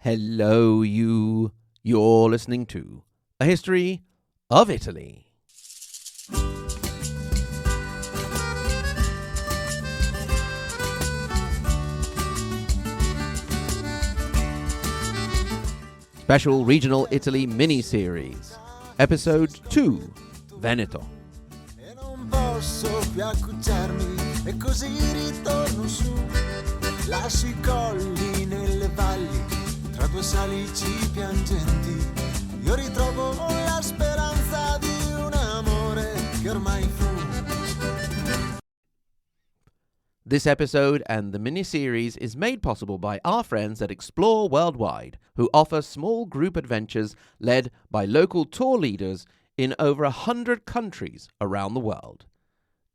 Hello, you. You're listening to A History of Italy. Special Regional Italy mini-series, Episode 2, Veneto. E non posso più accucciarmi e così ritorno su. Lascio i colli nelle valli, tra due salici piangenti. Io ritrovo la speranza di un amore che ormai fu. This episode and the mini-series is made possible by our friends at Explore Worldwide, who offer small group adventures led by local tour leaders in over 100 countries around the world.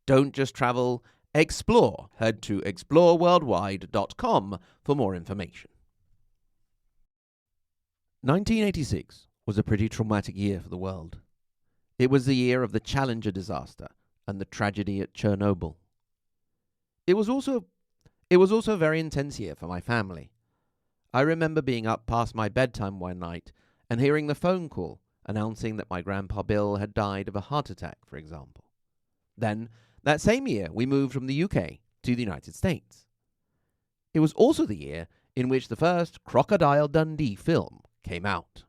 Don't just travel, explore. Head to exploreworldwide.com for more information. 1986 was a pretty traumatic year for the world. It was the year of the Challenger disaster and the tragedy at Chernobyl. It was also a very intense year for my family. I remember being up past my bedtime one night and hearing the phone call announcing that my grandpa Bill had died of a heart attack, for example. Then, that same year, we moved from the UK to the United States. It was also the year in which the first Crocodile Dundee film came out.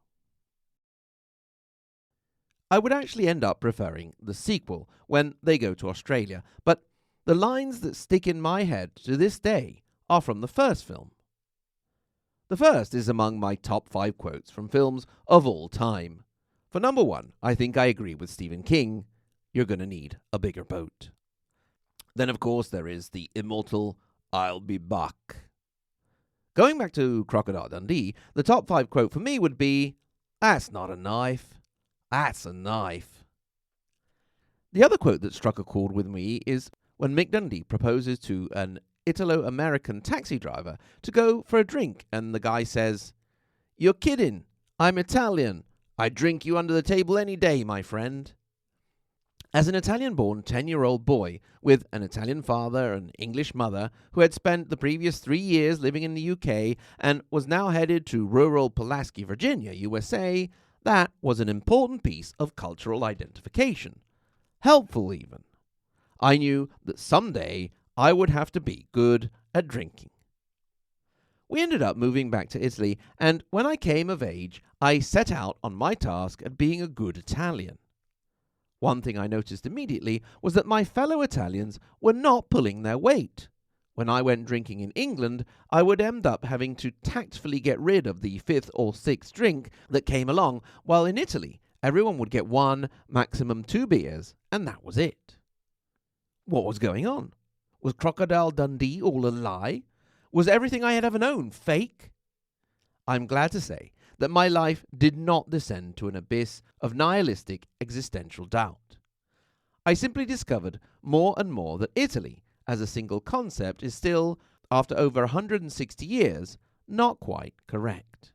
I would actually end up preferring the sequel, When They Go to Australia, but the lines that stick in my head to this day are from the first film. The first is among my top 5 quotes from films of all time. For number 1, I think I agree with Stephen King, you're gonna need a bigger boat. Then, of course, there is the immortal, I'll be back. Going back to Crocodile Dundee, the top 5 quote for me would be, that's not a knife, that's a knife. The other quote that struck a chord with me is when Mick Dundee proposes to an Italo-American taxi driver to go for a drink, and the guy says, "You're kidding, I'm Italian. I'd drink you under the table any day, my friend." As an Italian-born 10-year-old boy with an Italian father and English mother who had spent the previous 3 years living in the UK and was now headed to rural Pulaski, Virginia, USA, that was an important piece of cultural identification. Helpful, even. I knew that someday I would have to be good at drinking. We ended up moving back to Italy, and when I came of age, I set out on my task at being a good Italian. One thing I noticed immediately was that my fellow Italians were not pulling their weight. When I went drinking in England, I would end up having to tactfully get rid of the 5th or 6th drink that came along, while in Italy, everyone would get 1, maximum 2 beers, and that was it. What was going on? Was Crocodile Dundee all a lie? Was everything I had ever known fake? I'm glad to say that my life did not descend to an abyss of nihilistic existential doubt. I simply discovered more and more that Italy, as a single concept, is still, after over 160 years, not quite correct.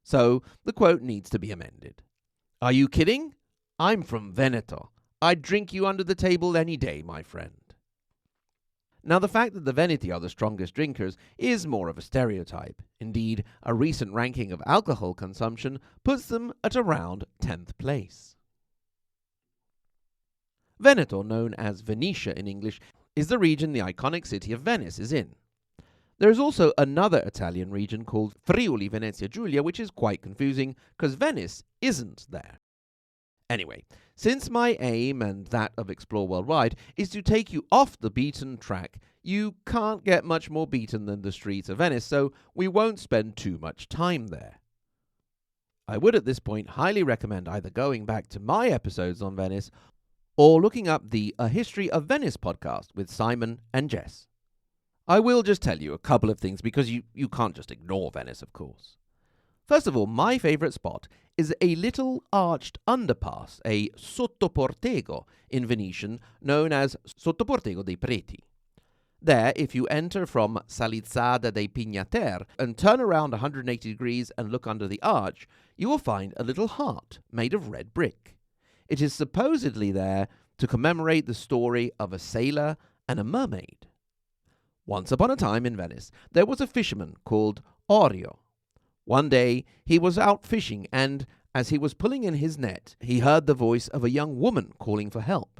So the quote needs to be amended. Are you kidding? I'm from Veneto. I'd drink you under the table any day, my friend. Now, the fact that the Veneti are the strongest drinkers is more of a stereotype. Indeed, a recent ranking of alcohol consumption puts them at around 10th place. Veneto, known as Venetia in English, is the region the iconic city of Venice is in. There is also another Italian region called Friuli Venezia Giulia, which is quite confusing because Venice isn't there. Anyway, since my aim and that of Explore Worldwide is to take you off the beaten track, you can't get much more beaten than the streets of Venice, so we won't spend too much time there. I would at this point highly recommend either going back to my episodes on Venice or looking up the A History of Venice podcast with Simon and Jess. I will just tell you a couple of things because you can't just ignore Venice, of course. First of all, my favourite spot is a little arched underpass, a sottoportego in Venetian, known as Sottoportego dei Preti. There, if you enter from Salizzada dei Pignater and turn around 180 degrees and look under the arch, you will find a little heart made of red brick. It is supposedly there to commemorate the story of a sailor and a mermaid. Once upon a time in Venice, there was a fisherman called Orio. One day he was out fishing, and as he was pulling in his net, he heard the voice of a young woman calling for help.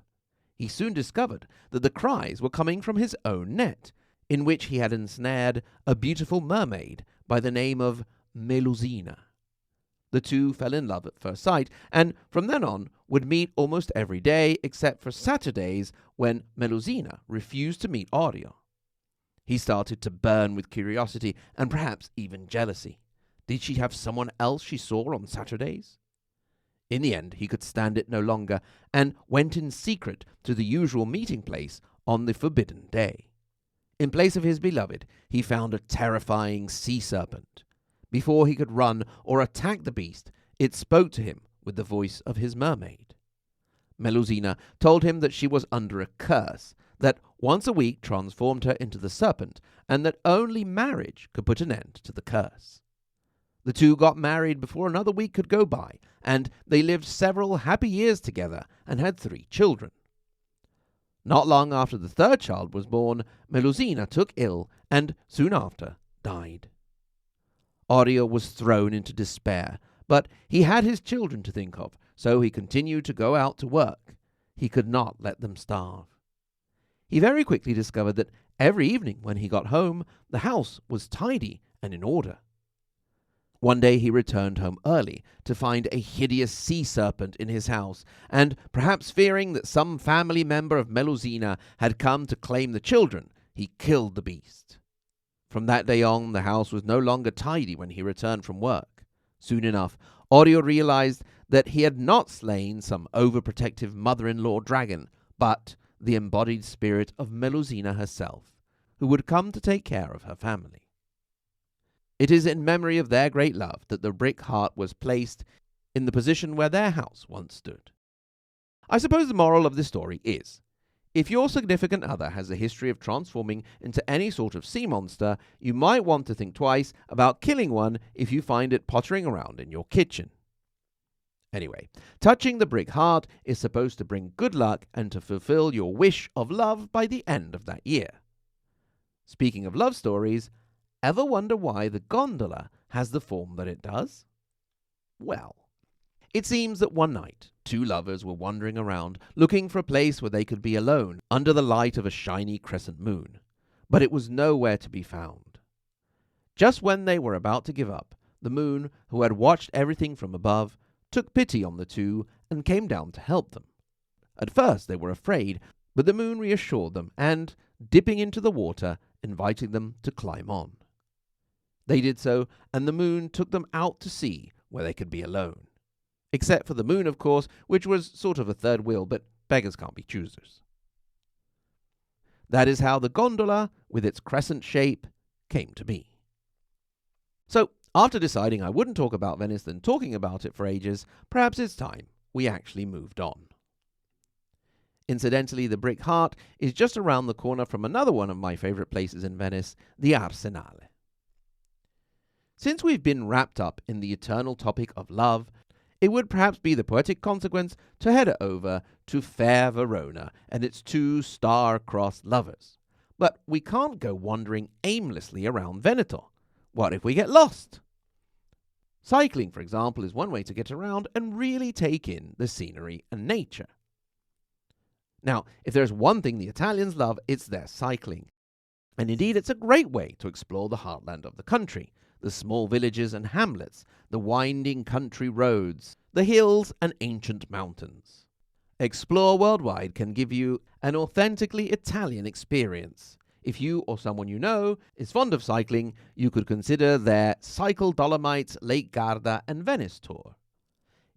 He soon discovered that the cries were coming from his own net, in which he had ensnared a beautiful mermaid by the name of Melusina. The two fell in love at first sight, and from then on would meet almost every day except for Saturdays, when Melusina refused to meet Orio. He started to burn with curiosity and perhaps even jealousy. Did she have someone else she saw on Saturdays? In the end, he could stand it no longer, and went in secret to the usual meeting place on the forbidden day. In place of his beloved, he found a terrifying sea serpent. Before he could run or attack the beast, it spoke to him with the voice of his mermaid. Melusina told him that she was under a curse, that once a week transformed her into the serpent, and that only marriage could put an end to the curse. The two got married before another week could go by, and they lived several happy years together and had 3 children. Not long after the 3rd child was born, Melusina took ill and soon after died. Orio was thrown into despair, but he had his children to think of, so he continued to go out to work. He could not let them starve. He very quickly discovered that every evening when he got home, the house was tidy and in order. One day he returned home early to find a hideous sea serpent in his house, and perhaps fearing that some family member of Melusina had come to claim the children, he killed the beast. From that day on, the house was no longer tidy when he returned from work. Soon enough, Orio realized that he had not slain some overprotective mother-in-law dragon, but the embodied spirit of Melusina herself, who would come to take care of her family. It is in memory of their great love that the brick heart was placed in the position where their house once stood. I suppose the moral of this story is, if your significant other has a history of transforming into any sort of sea monster, you might want to think twice about killing one if you find it pottering around in your kitchen. Anyway, touching the brick heart is supposed to bring good luck and to fulfill your wish of love by the end of that year. Speaking of love stories, ever wonder why the gondola has the form that it does? Well, it seems that one night, 2 lovers were wandering around, looking for a place where they could be alone under the light of a shiny crescent moon, but it was nowhere to be found. Just when they were about to give up, the moon, who had watched everything from above, took pity on the 2 and came down to help them. At first they were afraid, but the moon reassured them and, dipping into the water, invited them to climb on. They did so, and the moon took them out to sea where they could be alone. Except for the moon, of course, which was sort of a third wheel, but beggars can't be choosers. That is how the gondola, with its crescent shape, came to be. So, after deciding I wouldn't talk about Venice than talking about it for ages, perhaps it's time we actually moved on. Incidentally, the Brick Heart is just around the corner from another one of my favorite places in Venice, the Arsenale. Since we've been wrapped up in the eternal topic of love, it would perhaps be the poetic consequence to head over to fair Verona and its 2 star-crossed lovers. But we can't go wandering aimlessly around Veneto. What if we get lost? Cycling, for example, is one way to get around and really take in the scenery and nature. Now, if there's one thing the Italians love, it's their cycling. And indeed, it's a great way to explore the heartland of the country, the small villages and hamlets, the winding country roads, the hills and ancient mountains. Explore Worldwide can give you an authentically Italian experience. If you or someone you know is fond of cycling, you could consider their Cycle Dolomites, Lake Garda and Venice tour.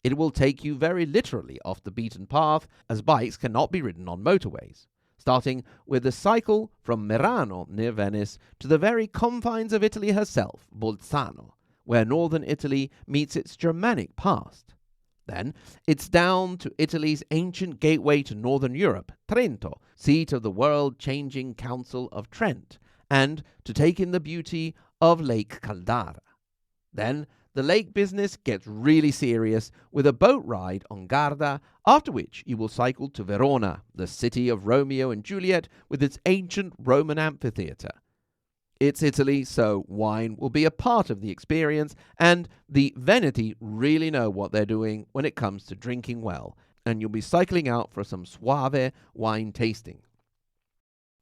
It will take you very literally off the beaten path, as bikes cannot be ridden on motorways, starting with a cycle from Merano near Venice to the very confines of Italy herself, Bolzano, where northern Italy meets its Germanic past. Then it's down to Italy's ancient gateway to northern Europe, Trento, seat of the world-changing Council of Trent, and to take in the beauty of Lake Garda. Then the lake business gets really serious with a boat ride on Garda, after which you will cycle to Verona, the city of Romeo and Juliet with its ancient Roman amphitheatre. It's Italy, so wine will be a part of the experience, and the Veneti really know what they're doing when it comes to drinking well, and you'll be cycling out for some suave wine tasting.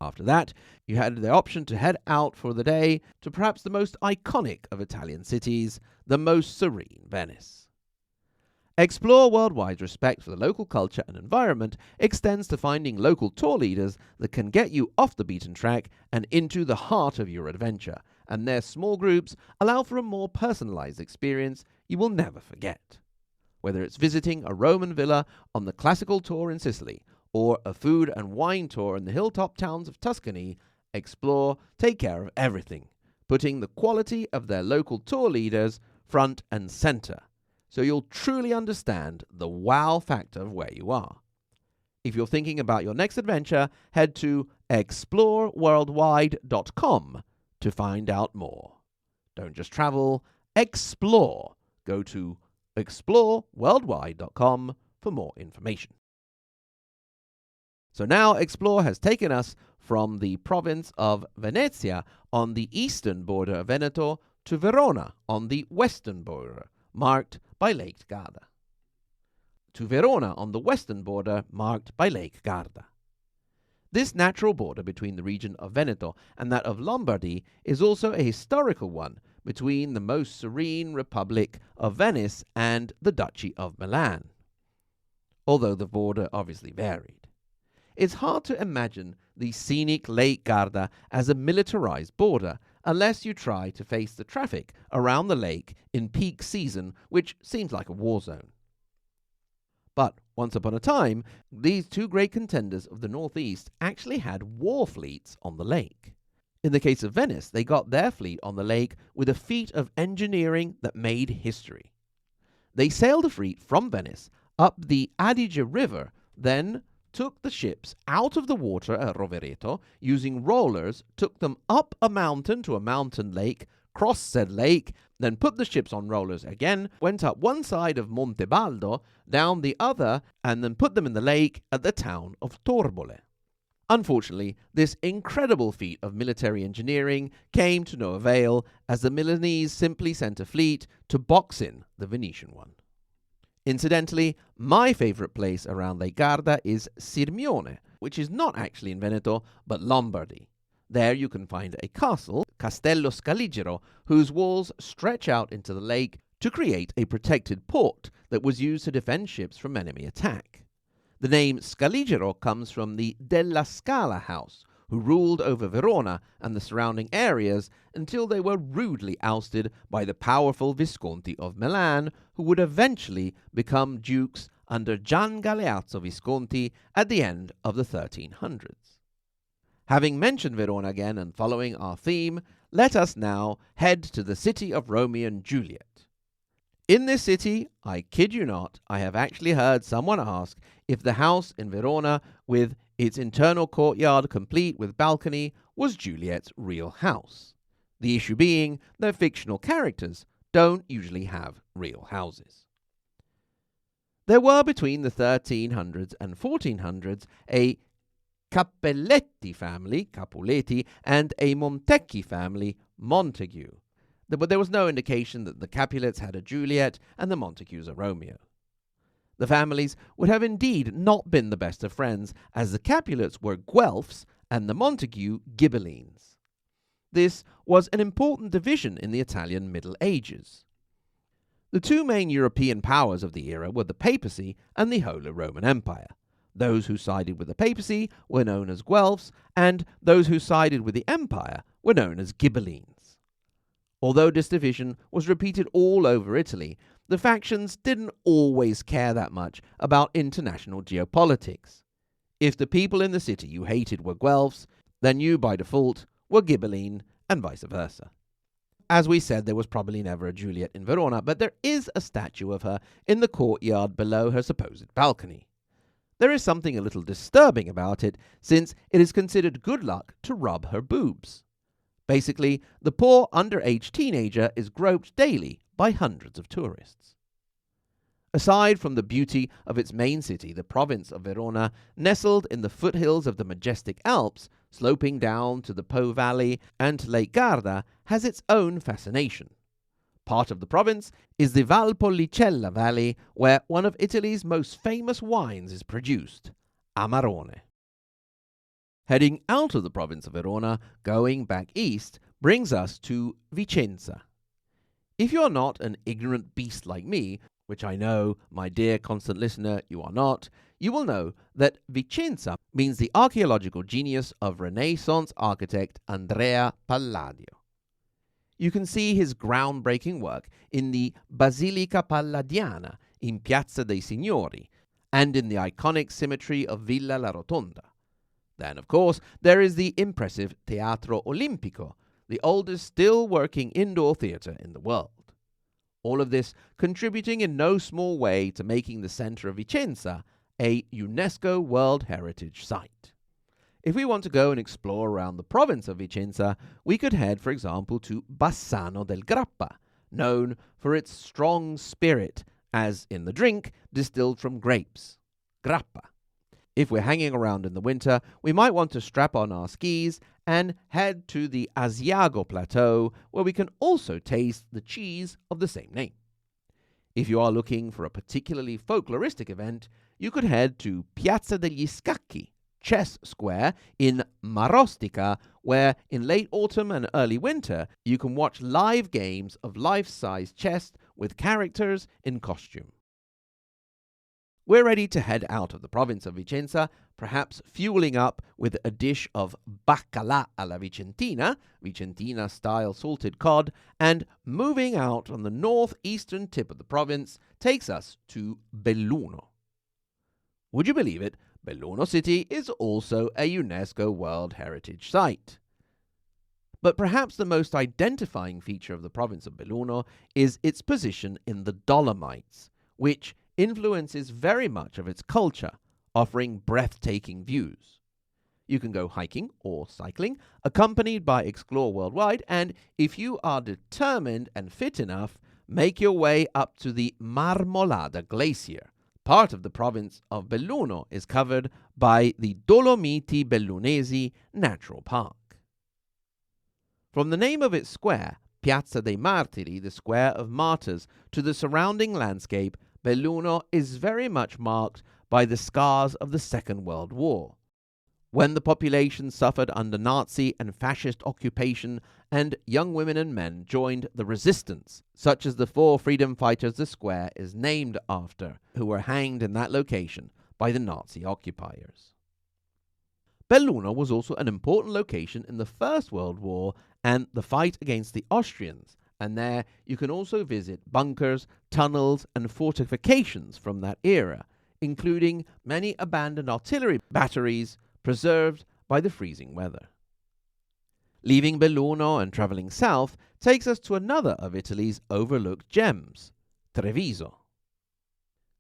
After that, you had the option to head out for the day to perhaps the most iconic of Italian cities, the most serene Venice. Explore Worldwide's respect for the local culture and environment extends to finding local tour leaders that can get you off the beaten track and into the heart of your adventure, and their small groups allow for a more personalized experience you will never forget. Whether it's visiting a Roman villa on the classical tour in Sicily, or a food and wine tour in the hilltop towns of Tuscany, Explore take care of everything, putting the quality of their local tour leaders front and center, so you'll truly understand the wow factor of where you are. If you're thinking about your next adventure, head to exploreworldwide.com to find out more. Don't just travel, explore. Go to exploreworldwide.com for more information. So now Explore has taken us from the province of Venezia on the eastern border of Veneto to Verona on the western border, marked by Lake Garda. To Verona on the western border, marked by Lake Garda. This natural border between the region of Veneto and that of Lombardy is also a historical one between the most serene Republic of Venice and the Duchy of Milan, although the border obviously varied. It's hard to imagine the scenic Lake Garda as a militarized border unless you try to face the traffic around the lake in peak season, which seems like a war zone. But once upon a time, these two great contenders of the Northeast actually had war fleets on the lake. In the case of Venice, they got their fleet on the lake with a feat of engineering that made history. They sailed a fleet from Venice up the Adige River, then took the ships out of the water at Rovereto using rollers, took them up a mountain to a mountain lake, crossed said lake, then put the ships on rollers again, went up one side of Monte Baldo, down the other, and then put them in the lake at the town of Torbole. Unfortunately, this incredible feat of military engineering came to no avail, as the Milanese simply sent a fleet to box in the Venetian one. Incidentally, my favorite place around Lake Garda is Sirmione, which is not actually in Veneto, but Lombardy. There you can find a castle, Castello Scaligero, whose walls stretch out into the lake to create a protected port that was used to defend ships from enemy attack. The name Scaligero comes from the della Scala house, who ruled over Verona and the surrounding areas until they were rudely ousted by the powerful Visconti of Milan, who would eventually become dukes under Gian Galeazzo Visconti at the end of the 1300s. Having mentioned Verona again and following our theme, let us now head to the city of Romeo and Juliet. In this city, I kid you not, I have actually heard someone ask if the house in Verona with its internal courtyard complete with balcony was Juliet's real house. The issue being that fictional characters don't usually have real houses. There were between the 1300s and 1400s a Cappelletti family, Capuletti, and a Montecchi family, Montague. But there was no indication that the Capulets had a Juliet and the Montagues a Romeo. The families would have indeed not been the best of friends, as the Capulets were Guelphs and the Montague Ghibellines. This was an important division in the Italian Middle Ages. The two main European powers of the era were the papacy and the Holy Roman Empire. Those who sided with the papacy were known as Guelphs, and those who sided with the empire were known as Ghibellines. Although this division was repeated all over Italy, the factions didn't always care that much about international geopolitics. If the people in the city you hated were Guelphs, then you by default were Ghibelline, and vice versa. As we said, there was probably never a Juliet in Verona, but there is a statue of her in the courtyard below her supposed balcony. There is something a little disturbing about it, since it is considered good luck to rub her boobs. Basically, the poor underage teenager is groped daily by hundreds of tourists. Aside from the beauty of its main city, the province of Verona, nestled in the foothills of the majestic Alps, sloping down to the Po Valley and to Lake Garda, has its own fascination. Part of the province is the Valpolicella Valley, where one of Italy's most famous wines is produced, Amarone. Heading out of the province of Verona, going back east, brings us to Vicenza. If you are not an ignorant beast like me, which I know, my dear constant listener, you are not, you will know that Vicenza means the archaeological genius of Renaissance architect Andrea Palladio. You can see his groundbreaking work in the Basilica Palladiana in Piazza dei Signori and in the iconic symmetry of Villa La Rotonda. Then, of course, there is the impressive Teatro Olimpico, the oldest still working indoor theatre in the world. All of this contributing in no small way to making the centre of Vicenza a UNESCO World Heritage Site. If we want to go and explore around the province of Vicenza, we could head, for example, to Bassano del Grappa, known for its strong spirit, as in the drink, distilled from grapes, grappa. If we're hanging around in the winter, we might want to strap on our skis and head to the Asiago Plateau, where we can also taste the cheese of the same name. If you are looking for a particularly folkloristic event, you could head to Piazza degli Scacchi, Chess Square in Marostica, where in late autumn and early winter you can watch live games of life-size chess with characters in costume. We're ready to head out of the province of Vicenza, perhaps fueling up with a dish of baccalà alla Vicentina, Vicentina-style salted cod, and moving out on the northeastern tip of the province takes us to Belluno. Would you believe it? Belluno City is also a UNESCO World Heritage Site. But perhaps the most identifying feature of the province of Belluno is its position in the Dolomites, which influences very much of its culture, offering breathtaking views. You can go hiking or cycling, accompanied by Explore Worldwide, and if you are determined and fit enough, make your way up to the Marmolada Glacier. Part of the province of Belluno is covered by the Dolomiti Bellunesi Natural Park. From the name of its square, Piazza dei Martiri, the Square of Martyrs, to the surrounding landscape, Belluno is very much marked by the scars of the Second World War, when the population suffered under Nazi and fascist occupation and young women and men joined the resistance, such as the 4 freedom fighters the square is named after, who were hanged in that location by the Nazi occupiers. Belluno was also an important location in the First World War and the fight against the Austrians, and there you can also visit bunkers, tunnels, and fortifications from that era, including many abandoned artillery batteries preserved by the freezing weather. Leaving Belluno and travelling south takes us to another of Italy's overlooked gems, Treviso.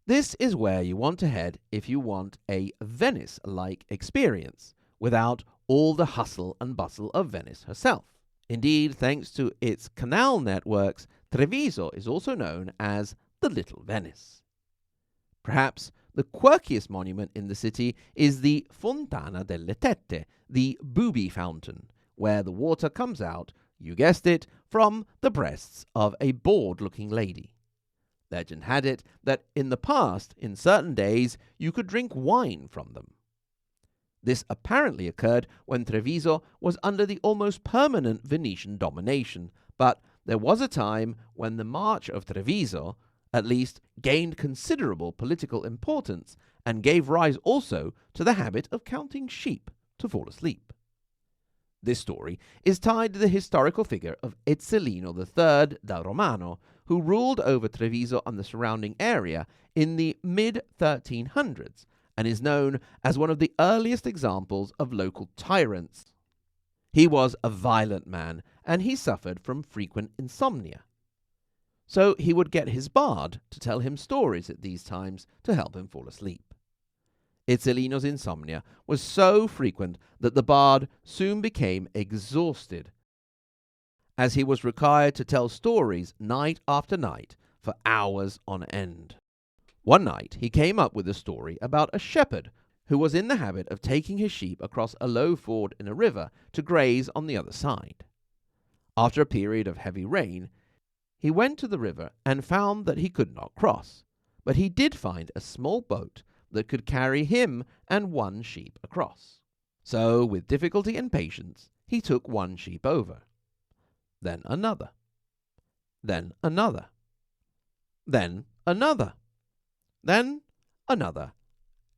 This is where you want to head if you want a Venice-like experience, without all the hustle and bustle of Venice herself. Indeed, thanks to its canal networks, Treviso is also known as the Little Venice. Perhaps the quirkiest monument in the city is the Fontana delle Tette, the booby fountain, where the water comes out, you guessed it, from the breasts of a bored-looking lady. Legend had it that in the past, in certain days, you could drink wine from them. This apparently occurred when Treviso was under the almost permanent Venetian domination, but there was a time when the March of Treviso, at least, gained considerable political importance and gave rise also to the habit of counting sheep to fall asleep. This story is tied to the historical figure of Ezzelino da Romano, who ruled over Treviso and the surrounding area in the mid-1300s, and is known as one of the earliest examples of local tyrants. He was a violent man, and he suffered from frequent insomnia. So he would get his bard to tell him stories at these times to help him fall asleep. Ezzelino's insomnia was so frequent that the bard soon became exhausted, as he was required to tell stories night after night for hours on end. One night he came up with a story about a shepherd who was in the habit of taking his sheep across a low ford in a river to graze on the other side. After a period of heavy rain, he went to the river and found that he could not cross, but he did find a small boat that could carry him and one sheep across. So, with difficulty and patience, he took one sheep over, then another, then another, then another, then another.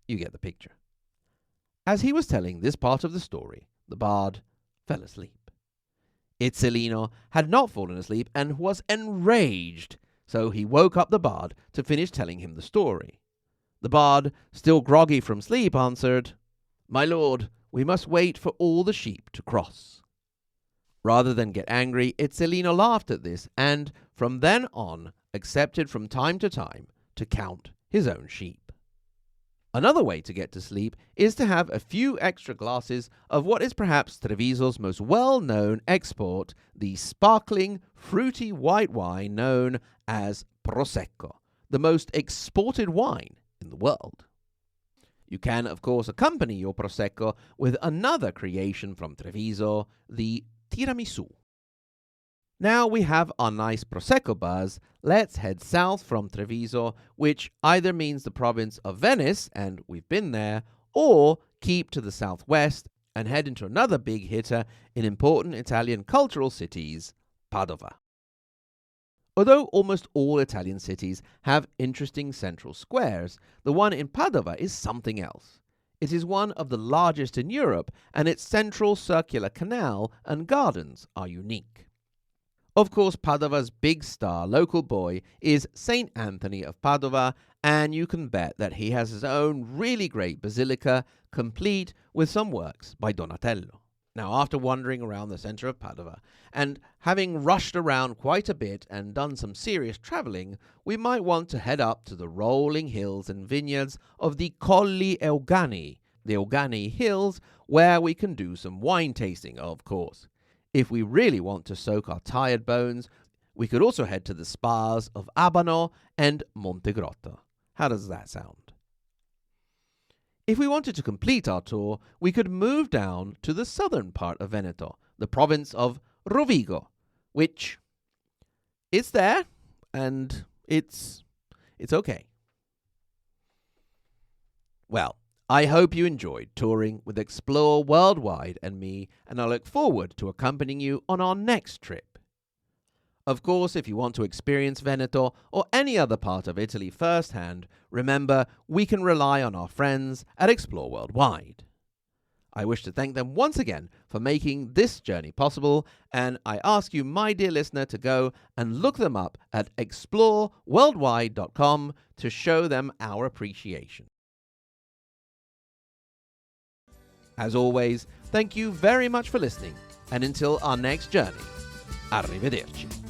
You get the picture. As he was telling this part of the story, the bard fell asleep. Ezzelino had not fallen asleep and was enraged, so he woke up the bard to finish telling him the story. The bard, still groggy from sleep, answered, "My lord, we must wait for all the sheep to cross." Rather than get angry, Ezzelino laughed at this and, from then on, accepted from time to count his own sheep. Another way to get to sleep is to have a few extra glasses of what is perhaps Treviso's most well-known export, the sparkling, fruity white wine known as Prosecco, the most exported wine in the world. You can, of course, accompany your Prosecco with another creation from Treviso, the tiramisu. Now we have our nice Prosecco buzz, let's head south from Treviso, which either means the province of Venice, and we've been there, or keep to the southwest and head into another big hitter in important Italian cultural cities, Padova. Although almost all Italian cities have interesting central squares, the one in Padova is something else. It is one of the largest in Europe, and its central circular canal and gardens are unique. Of course, Padova's big star local boy is St. Anthony of Padova, and you can bet that he has his own really great basilica, complete with some works by Donatello. Now, after wandering around the centre of Padova, and having rushed around quite a bit and done some serious travelling, we might want to head up to the rolling hills and vineyards of the Colli Euganei, the Euganei Hills, where we can do some wine tasting, of course. If we really want to soak our tired bones, we could also head to the spas of Abano and Montegrotto. How does that sound? If we wanted to complete our tour, we could move down to the southern part of Veneto, the province of Rovigo, which it's there, and it's okay. Well, I hope you enjoyed touring with Explore Worldwide and me, and I look forward to accompanying you on our next trip. Of course, if you want to experience Veneto or any other part of Italy firsthand, remember we can rely on our friends at Explore Worldwide. I wish to thank them once again for making this journey possible, and I ask you, my dear listener, to go and look them up at exploreworldwide.com to show them our appreciation. As always, thank you very much for listening, and until our next journey, arrivederci.